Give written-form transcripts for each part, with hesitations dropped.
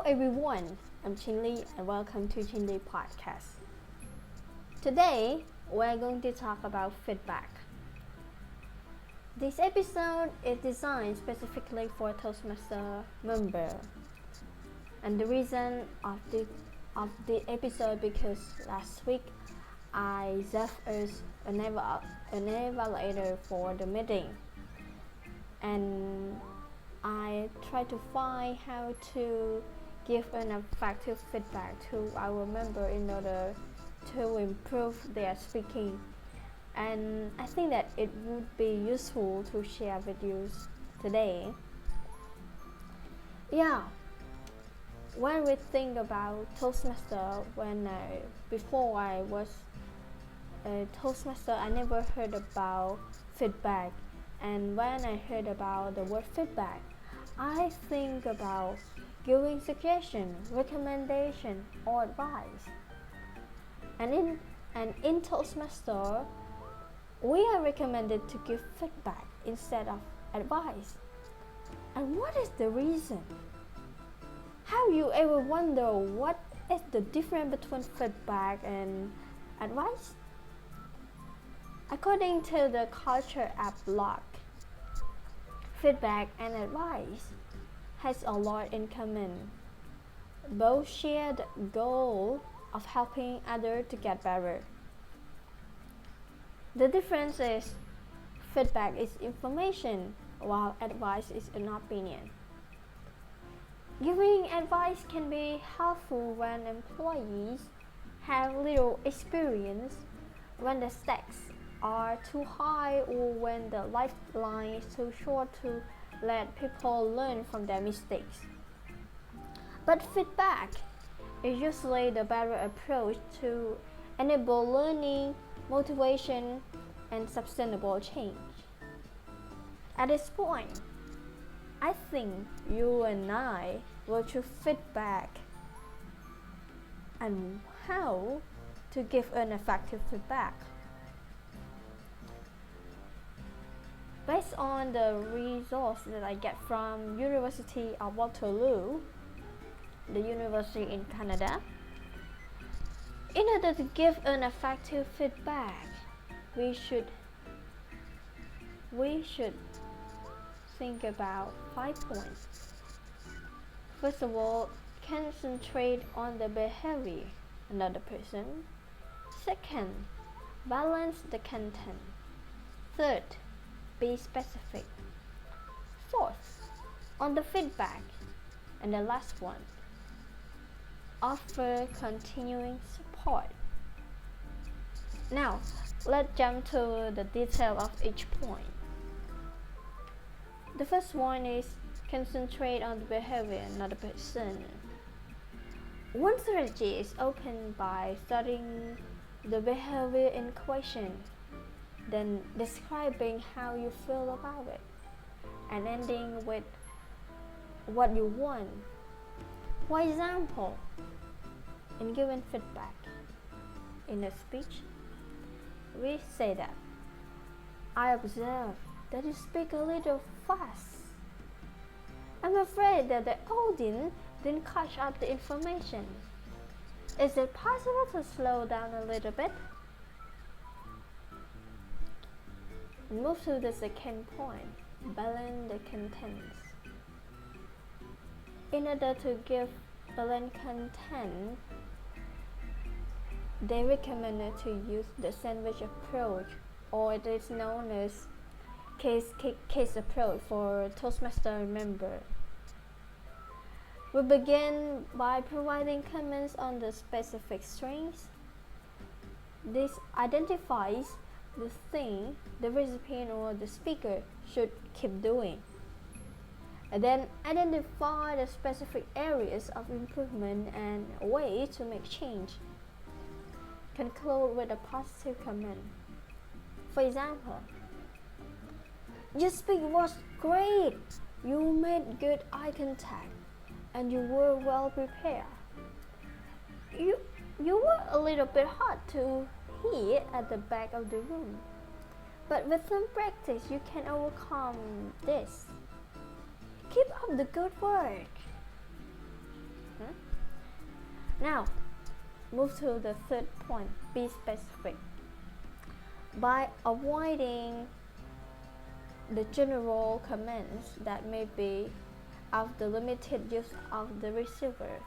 everyone, I'm Chinli and welcome to Chinli Podcast. Today, we're going to talk about feedback. This episode is designed specifically for Toastmasters members. And the reason of the episode because last week I gave us an evaluator for the meeting. And I try to find how to give an effective feedback to our member in order to improve their speaking. And I think that it would be useful to share with you today. When we think about Toastmaster, before I was a Toastmaster, I never heard about feedback. And when I heard about the word feedback, I think about giving suggestion, recommendation, or advice. And in Toastmaster, we are recommended to give feedback instead of advice. And what is the reason? Have you ever wondered what is the difference between feedback and advice? According to the Culture App blog, feedback and advice has a lot in common. Both share the goal of helping others to get better. The difference is feedback is information, while advice is an opinion. Giving advice can be helpful when employees have little experience, when the stakes are too high, or when the lifeline is too short to let people learn from their mistakes. But feedback is usually the better approach to enable learning, motivation, and sustainable change. At this point, I think you and I will choose feedback and how to give an effective feedback. Based on the results that I get from University of Waterloo, the university in Canada, in order to give an effective feedback, we should think about 5 points. First of all, concentrate on the behavior of another person. Second, balance the content. Third, be specific. Fourth, on the feedback. And the last one, offer continuing support. Now, let's jump to the detail of each point. The first one is concentrate on the behavior, not the person. One strategy is opened by studying the behavior in question, then describing how you feel about it, and ending with what you want. For example, in giving feedback in a speech, we say that I observe that you speak a little fast. I'm afraid that the audience didn't catch up the information. Is it possible to slow down a little bit? Move to the second point, balance the contents. In order to give balanced content, they recommend to use the sandwich approach, or it is known as case approach for Toastmaster member. We begin by providing comments on the specific strengths. This identifies the thing the recipient or the speaker should keep doing. And then identify the specific areas of improvement and ways to make change. Conclude with a positive comment. For example, your speech was great. You made good eye contact and you were well prepared. You were a little bit hard to hear at the back of the room, but with some practice you can overcome this. Keep up the good work. Now, move to the third point, be specific. By avoiding the general comments that may be of the limited use of the receiver,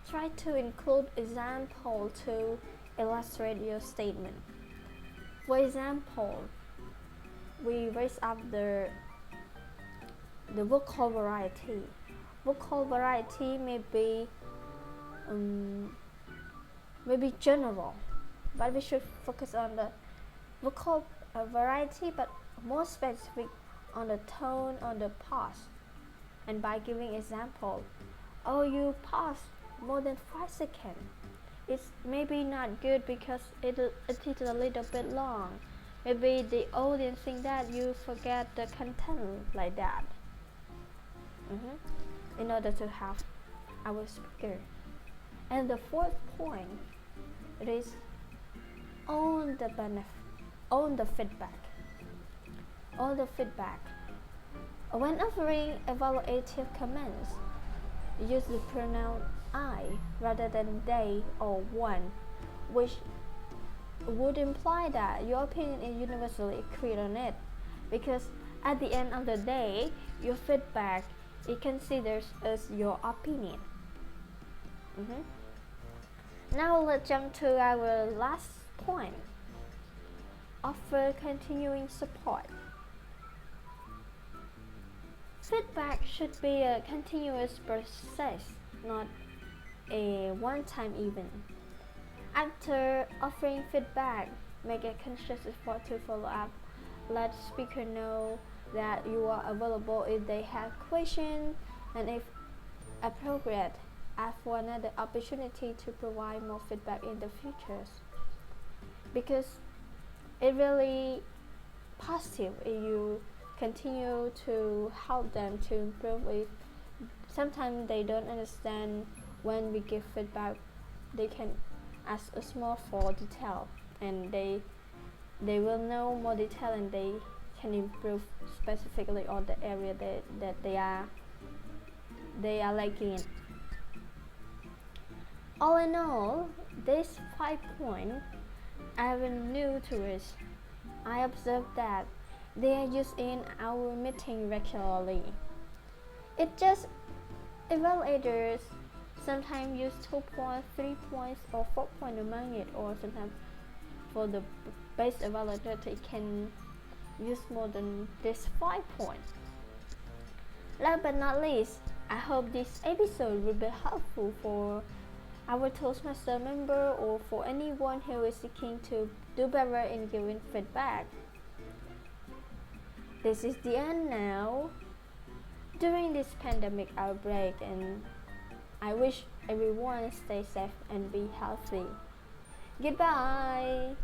try to include example to illustrate your statement. For example, we raise up the vocal variety. Vocal variety may be general, but we should focus on the vocal variety, but more specific on the tone, on the pause. And by giving example, oh, you pause more than 5 seconds. It's maybe not good because it is a little bit long. Maybe the audience think that you forget the content like that. In order to have our speaker. And the fourth point, it is own the feedback. Own the feedback. When offering evaluative comments, use the pronoun I rather than they or one, which would imply that your opinion is universally agreed on it, because at the end of the day, your feedback it considers as your opinion. Now let's jump to our last point. Offer continuing support. Feedback should be a continuous process, not a one-time event. After offering feedback, make a conscious effort to follow up. Let speaker know that you are available if they have questions, and if appropriate, ask for another opportunity to provide more feedback in the future. Because it's really positive if you continue to help them to improve. If sometimes they don't understand when we give feedback, they can ask us more for detail, and they will know more detail, and they can improve specifically on the area that they are lacking in. All in all, these 5 points are new to us. I observed that they are used in our meeting regularly. It just evaluators sometimes use 2 points, 3 points, or 4 points among it, or sometimes for the base evaluator they can use more than this 5 points. Last but not least, I hope this episode will be helpful for our Toastmaster member or for anyone who is seeking to do better in giving feedback. This is the end now. During this pandemic outbreak, and I wish everyone stay safe and be healthy. Goodbye.